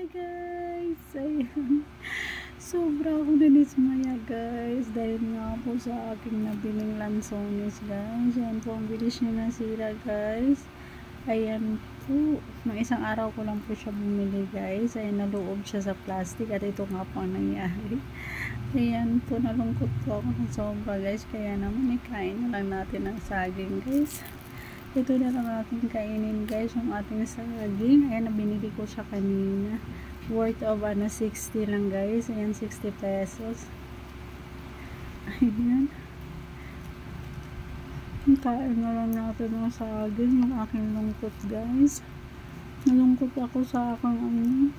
Hi guys! Ayan. Sobra ako nanismaya guys. Dahil nga po sa aking nabiling lansones guys. Ayan po, ang bilis niya nasira guys. Ayan po. Nung isang araw ko lang po siya bumili guys. Ayan, naloob siya sa plastic. At ito nga po ang nangyari. Ayan po, nalungkot po ako ng sobra guys. Kaya naman ikain na lang natin ang saging guys. Ito na lang aking kainin guys, yung ating saging. Ayan, binili ko siya kanina. Worth of 60 lang guys. Ayan, 60 pesos. Ayan. Kain na lang natin ng saging, yung aking lungkot guys. Nalungkot ako sa aking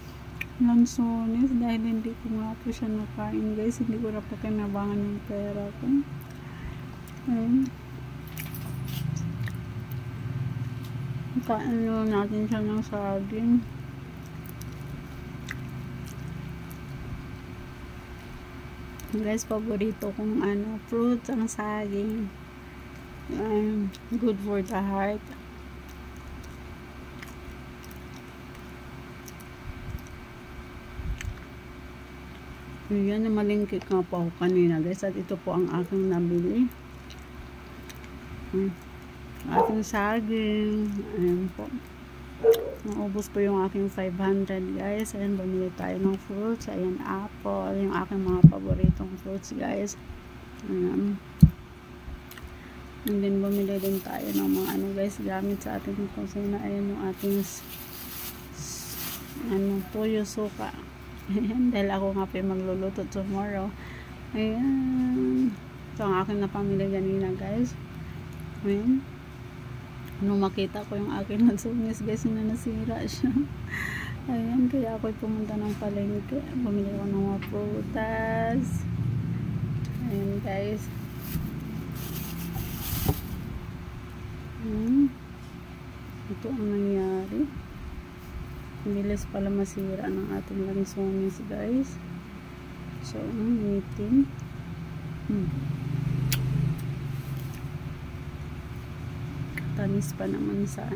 lansones dahil hindi ko nga po siya nakain guys. Hindi ko na pa kinabangan yung pera ko. Ayan. Kain natin siya ng saging. Guys, paborito kong fruit ang saging. Good for the heart. Yan, namalingkit nga po ako kanina guys, at ito po ang aking nabili. Ating saging. Ayan po, naubos po yung aking 500 guys. Ayan, bumili tayo ng fruits. Ayan, apple, yung aking mga paboritong fruits guys. Ayan. And then bumili din tayo ng mga guys, gamit sa ating kusina. Ayan yung ating tuyo suka. Ayan, dahil ako nga po magluluto tomorrow. Ayan, ito ang aking napamili ganina guys. Ayan, nung makita ko yung aking lansones guys, na nasira siya. Ayan, kaya ako pumunta ng palengke, bumili ko ng mga prutas. Ayan guys. Ito ang nangyari. Bilis pala masira ng ating lansones guys. So, meeting. Tamis pa naman sa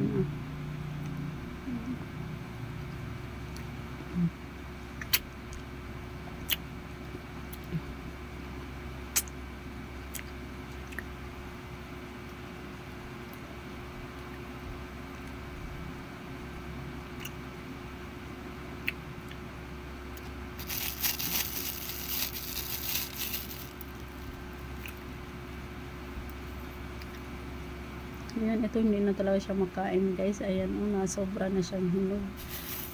Ayan, ito hindi na talaga siya makain guys. Ayan, sobra na siyang hinog.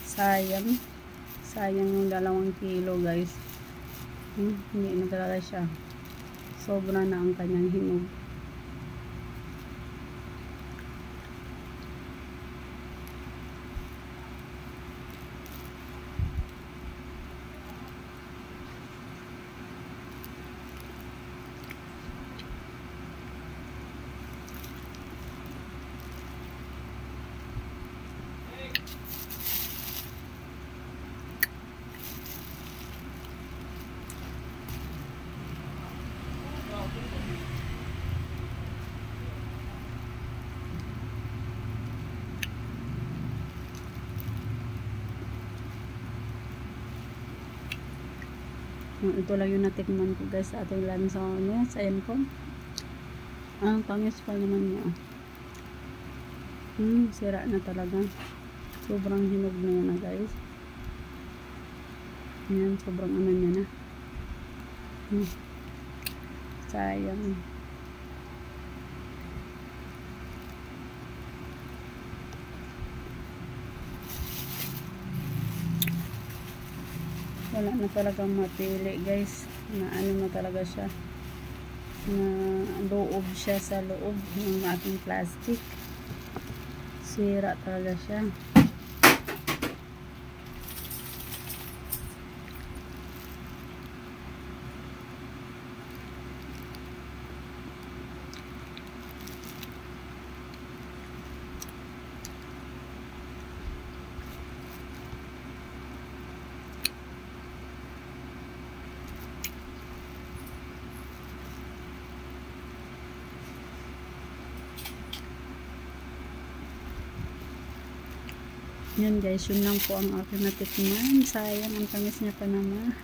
Sayang. Sayang yung 2 kilo guys. Hindi na talaga siya. Sobra na ang kanyang hinog. Ito lang yung natikman ko guys sa ating lansones. Ayan po. Ang tamis pa naman niya. Sira na talaga. Sobrang hinog na yan guys. Ayan, sobrang niya na. Sayang. Wala na talagang mapili guys, na na talaga siya, na loob siya sa loob ng ating plastic. Sira talaga siya. Yan guys, yun lang po ang aking natikman. Sayang, ang tamis niya pa naman.